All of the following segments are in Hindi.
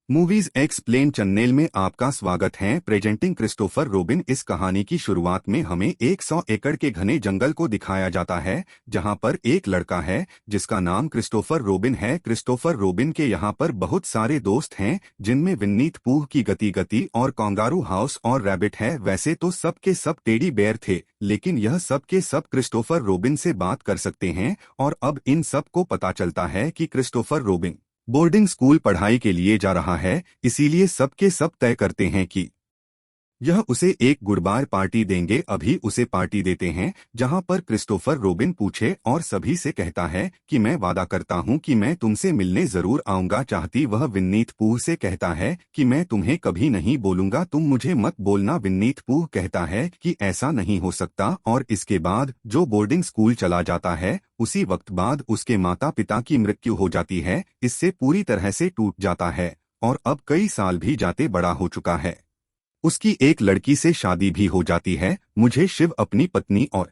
मूवीज एक्सप्लेन चैनल में आपका स्वागत है। Presenting Christopher robin. इस कहानी की शुरुआत में हमें 100 एकड़ के घने जंगल को दिखाया जाता है, जहां पर एक लड़का है जिसका नाम क्रिस्टोफर रोबिन है। क्रिस्टोफर रोबिन के यहां पर बहुत सारे दोस्त हैं, जिनमें विन्नीत पूह की गति गति और कांगारू हाउस और रैबिट है। वैसे तो सब के सब टेडी बेयर थे, लेकिन यह सब के सब क्रिस्टोफर रोबिन से बात कर सकते हैं। और अब इन सब को पता चलता है कि क्रिस्टोफर रोबिन बोर्डिंग स्कूल पढ़ाई के लिए जा रहा है, इसीलिए सबके सब तय करते हैं कि यह उसे एक गुडबाय पार्टी देंगे। अभी उसे पार्टी देते हैं, जहां पर क्रिस्टोफर रोबिन पूछे और सभी से कहता है कि मैं वादा करता हूं कि मैं तुमसे मिलने जरूर आऊंगा। चाहती वह विन्नीत पूह से कहता है कि मैं तुम्हें कभी नहीं बोलूंगा, तुम मुझे मत बोलना। विन्नीत पूह कहता है कि ऐसा नहीं हो सकता। और इसके बाद जो बोर्डिंग स्कूल चला जाता है, उसी वक्त बाद उसके माता पिता की मृत्यु हो जाती है। इससे पूरी तरह से टूट जाता है और अब कई साल भी जाते बड़ा हो चुका है। उसकी एक लड़की से शादी भी हो जाती है। मुझे शिव अपनी पत्नी और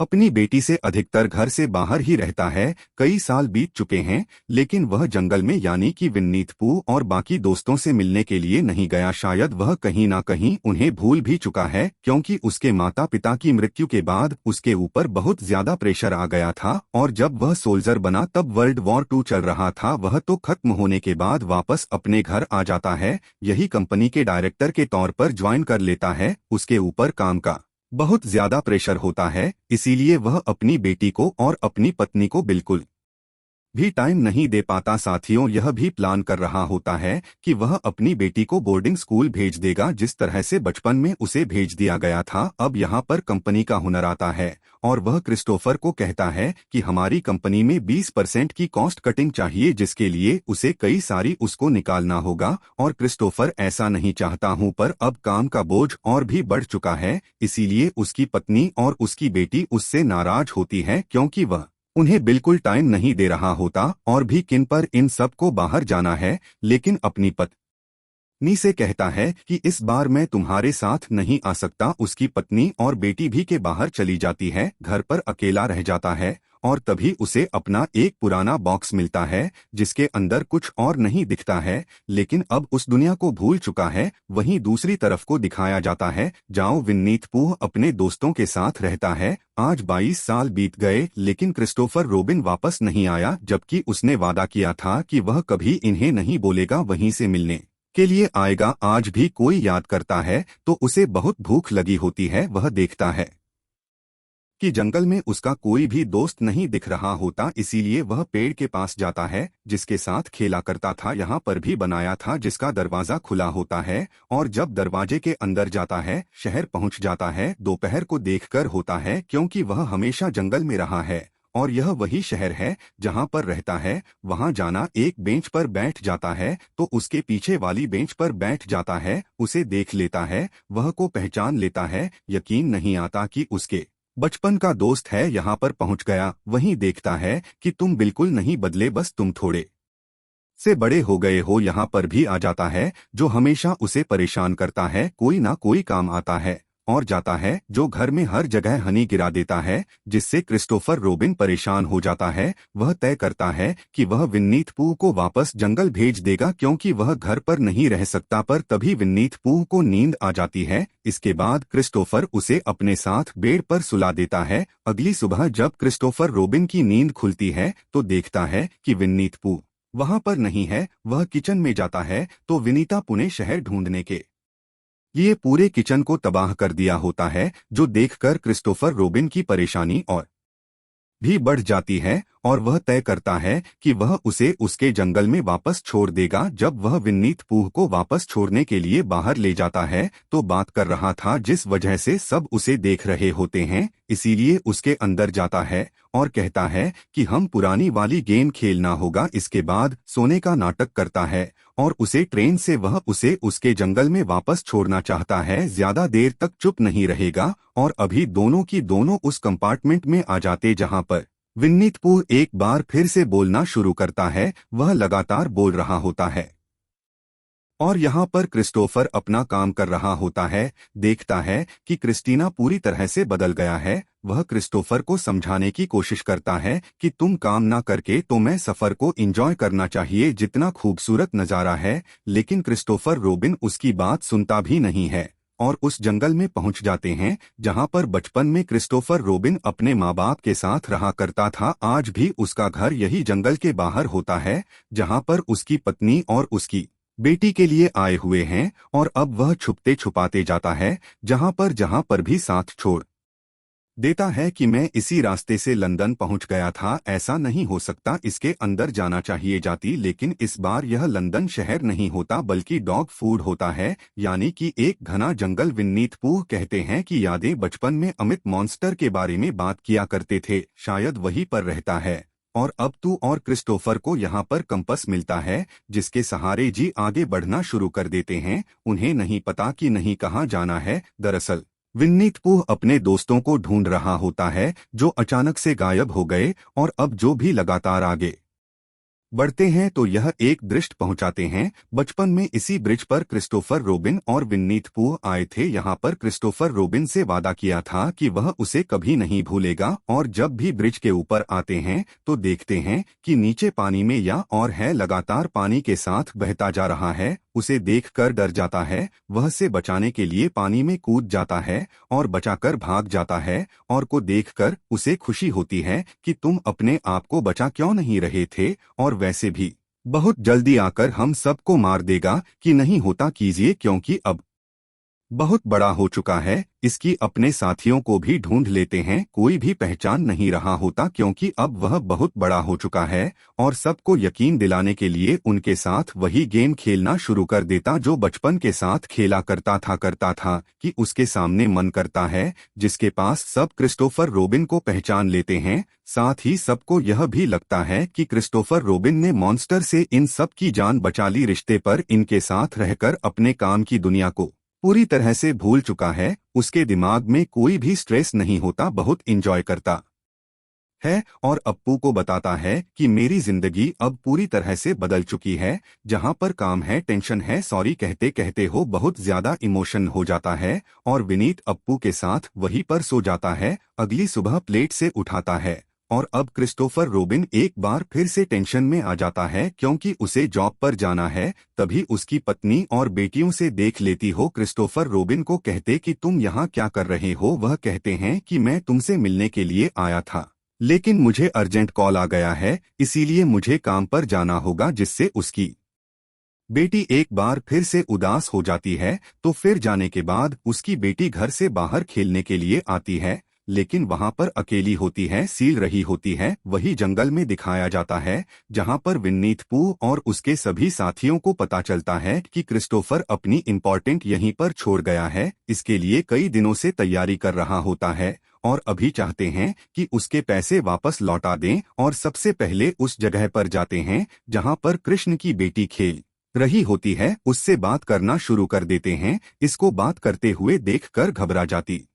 अपनी बेटी से अधिकतर घर से बाहर ही रहता है। कई साल बीत चुके हैं, लेकिन वह जंगल में यानी कि विन्नीत पूह और बाकी दोस्तों से मिलने के लिए नहीं गया। शायद वह कहीं ना कहीं उन्हें भूल भी चुका है, क्योंकि उसके माता पिता की मृत्यु के बाद उसके ऊपर बहुत ज्यादा प्रेशर आ गया था। और जब वह सोल्जर बना तब वर्ल्ड वॉर 2 चल रहा था। वह तो खत्म होने के बाद वापस अपने घर आ जाता है, यही कंपनी के डायरेक्टर के तौर पर ज्वाइन कर लेता है। उसके ऊपर काम का बहुत ज्यादा प्रेशर होता है, इसीलिए वह अपनी बेटी को और अपनी पत्नी को बिल्कुल भी टाइम नहीं दे पाता। साथियों, यह भी प्लान कर रहा होता है कि वह अपनी बेटी को बोर्डिंग स्कूल भेज देगा, जिस तरह से बचपन में उसे भेज दिया गया था। अब यहाँ पर कंपनी का हुनर आता है और वह क्रिस्टोफर को कहता है कि हमारी कंपनी में 20% की कॉस्ट कटिंग चाहिए, जिसके लिए उसे कई सारी उसको निकालना होगा। और क्रिस्टोफर ऐसा नहीं चाहता हूँ, पर अब काम का बोझ और भी बढ़ चुका है, इसीलिए उसकी पत्नी और उसकी बेटी उससे नाराज होती है, क्योंकि वह उन्हें बिल्कुल टाइम नहीं दे रहा होता। और भी किन पर इन सबको बाहर जाना है, लेकिन अपनी पत्नी से कहता है कि इस बार मैं तुम्हारे साथ नहीं आ सकता। उसकी पत्नी और बेटी भी के बाहर चली जाती है, घर पर अकेला रह जाता है। और तभी उसे अपना एक पुराना बॉक्स मिलता है, जिसके अंदर कुछ और नहीं दिखता है, लेकिन अब उस दुनिया को भूल चुका है। वहीं दूसरी तरफ को दिखाया जाता है, जहाँ विन्नीत पूह अपने दोस्तों के साथ रहता है। आज 22 साल बीत गए, लेकिन क्रिस्टोफर रोबिन वापस नहीं आया, जबकि उसने वादा किया था कि वह कभी इन्हें नहीं बोलेगा, वहीं से मिलने के लिए आएगा। आज भी कोई याद करता है तो उसे बहुत भूख लगी होती है। वह देखता है कि जंगल में उसका कोई भी दोस्त नहीं दिख रहा होता, इसीलिए वह पेड़ के पास जाता है जिसके साथ खेला करता था। यहाँ पर भी बनाया था, जिसका दरवाजा खुला होता है। और जब दरवाजे के अंदर जाता है, शहर पहुंच जाता है। दोपहर को देखकर होता है, क्योंकि वह हमेशा जंगल में रहा है और यह वही शहर है जहां पर रहता है। वहां जाना, एक बेंच पर बैठ जाता है तो उसके पीछे वाली बेंच पर बैठ जाता है। उसे देख लेता है, वह को पहचान लेता है। यकीन नहीं आता कि उसके बचपन का दोस्त है। यहाँ पर पहुंच गया, वहीं देखता है कि तुम बिल्कुल नहीं बदले, बस तुम थोड़े से बड़े हो गए हो। यहाँ पर भी आ जाता है, जो हमेशा उसे परेशान करता है। कोई ना कोई काम आता है और जाता है, जो घर में हर जगह हनी गिरा देता है, जिससे क्रिस्टोफर रोबिन परेशान हो जाता है। वह तय करता है कि वह विन्नीत पूह को वापस जंगल भेज देगा, क्योंकि वह घर पर नहीं रह सकता। पर तभी विन्नीत पूह को नींद आ जाती है। इसके बाद क्रिस्टोफर उसे अपने साथ बेड पर सुला देता है। अगली सुबह जब क्रिस्टोफर रोबिन की नींद खुलती है तो देखता है कि विन्नीत पूह वहां पर नहीं है। वह किचन में जाता है तो विनीता पुणे शहर ढूंढने के लिए पूरे किचन को तबाह कर दिया होता है, जो देखकर क्रिस्टोफर रोबिन की परेशानी और भी बढ़ जाती है। और वह तय करता है कि वह उसे उसके जंगल में वापस छोड़ देगा। जब वह विन्नीत पूह को वापस छोड़ने के लिए बाहर ले जाता है तो बात कर रहा था, जिस वजह से सब उसे देख रहे होते हैं, इसीलिए उसके अंदर जाता है और कहता है कि हम पुरानी वाली गेम खेलना होगा। इसके बाद सोने का नाटक करता है और उसे ट्रेन से वह उसे उसके जंगल में वापस छोड़ना चाहता है। ज्यादा देर तक चुप नहीं रहेगा और अभी दोनों की दोनों उस कंपार्टमेंट में आ जाते, जहां पर विन्नीत पूह एक बार फिर से बोलना शुरू करता है। वह लगातार बोल रहा होता है और यहाँ पर क्रिस्टोफर अपना काम कर रहा होता है। देखता है कि क्रिस्टीना पूरी तरह से बदल गया है। वह क्रिस्टोफर को समझाने की कोशिश करता है कि तुम काम ना करके तो मैं सफर को एंजॉय करना चाहिए, जितना खूबसूरत नज़ारा है। लेकिन क्रिस्टोफर रोबिन उसकी बात सुनता भी नहीं है और उस जंगल में पहुंच जाते हैं जहां पर बचपन में क्रिस्टोफर रोबिन अपने माँ बाप के साथ रहा करता था। आज भी उसका घर यही जंगल के बाहर होता है जहां पर उसकी पत्नी और उसकी बेटी के लिए आए हुए हैं। और अब वह छुपते छुपाते जाता है जहां पर भी साथ छोड़ देता है कि मैं इसी रास्ते से लंदन पहुंच गया था, ऐसा नहीं हो सकता, इसके अंदर जाना चाहिए जाती। लेकिन इस बार यह लंदन शहर नहीं होता बल्कि डॉग फूड होता है, यानी कि एक घना जंगल। विन्नीत पूह कहते हैं कि यादें बचपन में अमित मॉन्स्टर के बारे में बात किया करते थे, शायद वहीं पर रहता है। और अब तू और क्रिस्टोफर को यहाँ पर कंपस मिलता है जिसके सहारे जी आगे बढ़ना शुरू कर देते हैं। उन्हें नहीं पता कि नहीं कहाँ जाना है। दरअसल विन्नीत पूह अपने दोस्तों को ढूंढ रहा होता है जो अचानक से गायब हो गए। और अब जो भी लगातार आगे बढ़ते हैं तो यह एक दृष्ट पहुंचाते हैं बचपन में। इसी ब्रिज पर क्रिस्टोफर रोबिन और विन्नीत पूह आए थे। यहाँ पर क्रिस्टोफर रोबिन से वादा किया था कि वह उसे कभी नहीं भूलेगा। और जब भी ब्रिज के ऊपर आते हैं तो देखते हैं कि नीचे पानी में या और है लगातार पानी के साथ बहता जा रहा है। उसे देखकर डर जाता है, वह से बचाने के लिए पानी में कूद जाता है और बचाकर भाग जाता है। और को देखकर उसे खुशी होती है कि तुम अपने आप को बचा क्यों नहीं रहे थे, और वैसे भी बहुत जल्दी आकर हम सबको मार देगा। कि नहीं होता कीजिए क्योंकि अब बहुत बड़ा हो चुका है। इसकी अपने साथियों को भी ढूंढ लेते हैं, कोई भी पहचान नहीं रहा होता क्योंकि अब वह बहुत बड़ा हो चुका है। और सबको यकीन दिलाने के लिए उनके साथ वही गेम खेलना शुरू कर देता जो बचपन के साथ खेला करता था कि उसके सामने मन करता है, जिसके पास सब क्रिस्टोफर रोबिन को पहचान लेते हैं। साथ ही सबको यह भी लगता है कि क्रिस्टोफर रोबिन ने मॉन्स्टर से इन सब की जान बचा ली। रिश्ते पर इनके साथ रहकर अपने काम की दुनिया को पूरी तरह से भूल चुका है। उसके दिमाग में कोई भी स्ट्रेस नहीं होता, बहुत इंजॉय करता है। और अप्पू को बताता है कि मेरी जिंदगी अब पूरी तरह से बदल चुकी है। जहां पर काम है टेंशन है। सॉरी कहते कहते हो बहुत ज्यादा इमोशन हो जाता है और विनीत अप्पू के साथ वहीं पर सो जाता है। अगली सुबह प्लेट से उठाता है और अब क्रिस्टोफर रोबिन एक बार फिर से टेंशन में आ जाता है क्योंकि उसे जॉब पर जाना है। तभी उसकी पत्नी और बेटियों से देख लेती हो। क्रिस्टोफर रोबिन को कहते कि तुम यहाँ क्या कर रहे हो। वह कहते हैं कि मैं तुमसे मिलने के लिए आया था लेकिन मुझे अर्जेंट कॉल आ गया है, इसीलिए मुझे काम पर जाना होगा। जिससे उसकी बेटी एक बार फिर से उदास हो जाती है। तो फिर जाने के बाद उसकी बेटी घर से बाहर खेलने के लिए आती है लेकिन वहां पर अकेली होती है, सील रही होती है। वही जंगल में दिखाया जाता है जहां पर विन्नीत पूह और उसके सभी साथियों को पता चलता है कि क्रिस्टोफर अपनी इम्पोर्टेंट यहीं पर छोड़ गया है। इसके लिए कई दिनों से तैयारी कर रहा होता है और अभी चाहते हैं कि उसके पैसे वापस लौटा दें। और सबसे पहले उस जगह पर जाते हैं जहां पर कृष्ण की बेटी खेल रही होती है, उससे बात करना शुरू कर देते हैं। इसको बात करते हुए देखकर घबरा जाती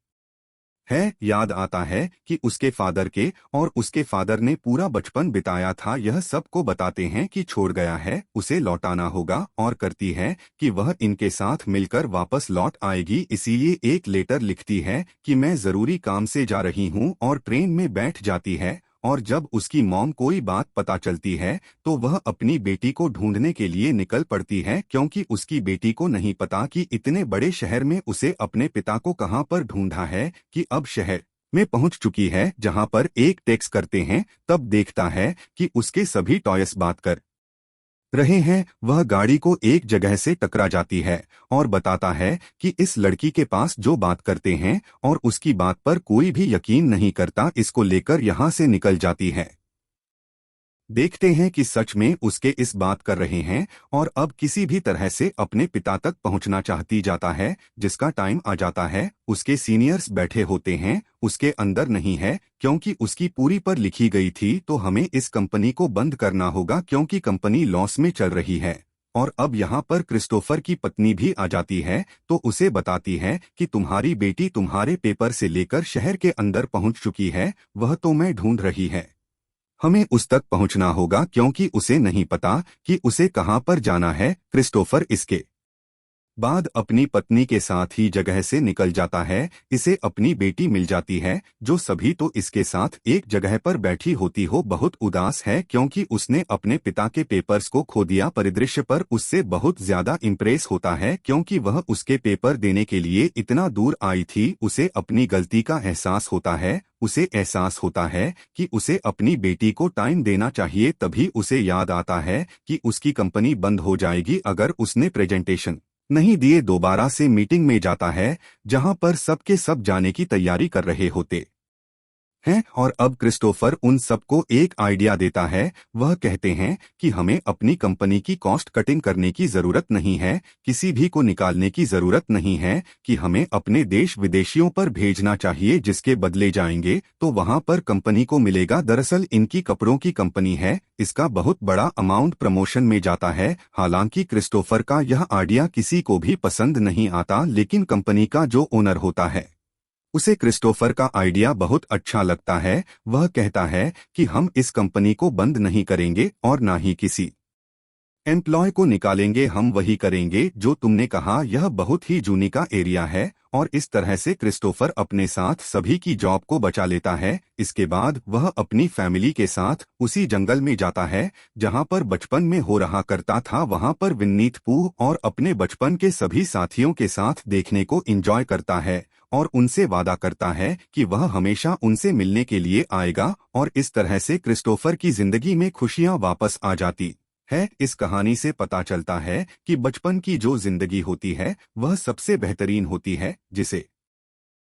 है। याद आता है कि उसके फादर के और उसके फादर ने पूरा बचपन बिताया था। यह सबको बताते हैं कि छोड़ गया है, उसे लौटाना होगा। और करती है कि वह इनके साथ मिलकर वापस लौट आएगी। इसीलिए एक लेटर लिखती है कि मैं जरूरी काम से जा रही हूँ और ट्रेन में बैठ जाती है। और जब उसकी मॉम कोई बात पता चलती है तो वह अपनी बेटी को ढूंढने के लिए निकल पड़ती है क्योंकि उसकी बेटी को नहीं पता कि इतने बड़े शहर में उसे अपने पिता को कहां पर ढूंढा है। कि अब शहर में पहुंच चुकी है जहां पर एक टेक्स्ट करते हैं, तब देखता है कि उसके सभी टॉयस बात कर रहे हैं। वह गाड़ी को एक जगह से टकरा जाती है और बताता है कि इस लड़की के पास जो बात करते हैं और उसकी बात पर कोई भी यकीन नहीं करता। इसको लेकर यहाँ से निकल जाती है। देखते हैं कि सच में उसके इस बात कर रहे हैं और अब किसी भी तरह से अपने पिता तक पहुंचना चाहती जाता है। जिसका टाइम आ जाता है, उसके सीनियर्स बैठे होते हैं, उसके अंदर नहीं है क्योंकि उसकी पूरी पर लिखी गई थी तो हमें इस कंपनी को बंद करना होगा क्योंकि कंपनी लॉस में चल रही है। और अब यहाँ पर क्रिस्टोफर की पत्नी भी आ जाती है तो उसे बताती है कि तुम्हारी बेटी तुम्हारे पेपर से लेकर शहर के अंदर पहुंच चुकी है, वह तो मैं ढूंढ रही है। हमें उस तक पहुंचना होगा क्योंकि उसे नहीं पता कि उसे कहां पर जाना है। क्रिस्टोफर इसके बाद अपनी पत्नी के साथ ही जगह से निकल जाता है। इसे अपनी बेटी मिल जाती है जो सभी तो इसके साथ एक जगह पर बैठी होती हो बहुत उदास है क्योंकि उसने अपने पिता के पेपर्स को खो दिया। परिदृश्य पर उससे बहुत ज्यादा इम्प्रेस होता है क्योंकि वह उसके पेपर देने के लिए इतना दूर आई थी। उसे अपनी गलती का एहसास होता है। उसे एहसास होता है कि उसे अपनी बेटी को टाइम देना चाहिए। तभी उसे याद आता है कि उसकी कंपनी बंद हो जाएगी अगर उसने प्रेजेंटेशन नहीं दिए। दोबारा से मीटिंग में जाता है जहां पर सबके सब जाने की तैयारी कर रहे होते हैं और अब क्रिस्टोफर उन सबको एक आइडिया देता है। वह कहते हैं कि हमें अपनी कंपनी की कॉस्ट कटिंग करने की जरूरत नहीं है, किसी भी को निकालने की जरूरत नहीं है कि हमें अपने देश विदेशियों पर भेजना चाहिए जिसके बदले जाएंगे तो वहां पर कंपनी को मिलेगा। दरअसल इनकी कपड़ों की कंपनी है। इसका बहुत बड़ा अमाउंट प्रमोशन में जाता है। हालांकि क्रिस्टोफर का यह आइडिया किसी को भी पसंद नहीं आता लेकिन कंपनी का जो ओनर होता है उसे क्रिस्टोफर का आइडिया बहुत अच्छा लगता है। वह कहता है कि हम इस कंपनी को बंद नहीं करेंगे और ना ही किसी एम्प्लॉय को निकालेंगे, हम वही करेंगे जो तुमने कहा। यह बहुत ही जूनी का एरिया है और इस तरह से क्रिस्टोफर अपने साथ सभी की जॉब को बचा लेता है। इसके बाद वह अपनी फैमिली के साथ उसी जंगल में जाता है जहां पर बचपन में हो रहा करता था। वहां पर विन्नीत पूह और अपने बचपन के सभी साथियों के साथ देखने को एंजॉय करता है और उनसे वादा करता है कि वह हमेशा उनसे मिलने के लिए आएगा और इस तरह से क्रिस्टोफर की जिंदगी में खुशियां वापस आ जाती है। इस कहानी से पता चलता है कि बचपन की जो जिंदगी होती है वह सबसे बेहतरीन होती है जिसे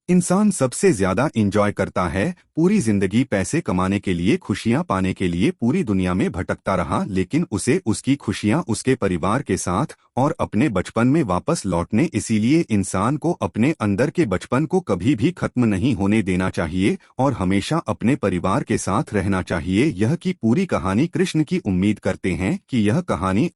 इंसान सबसे ज्यादा एंजॉय करता है। पूरी जिंदगी पैसे कमाने के लिए, खुशियां पाने के लिए पूरी दुनिया में भटकता रहा लेकिन उसे उसकी खुशियां उसके परिवार के साथ और अपने बचपन में वापस लौटने। इसीलिए इंसान को अपने अंदर के बचपन को कभी भी खत्म नहीं होने देना चाहिए और हमेशा अपने परिवार के साथ रहना चाहिए। यह की पूरी कहानी कृष्ण की। उम्मीद करते हैं कि यह कहानी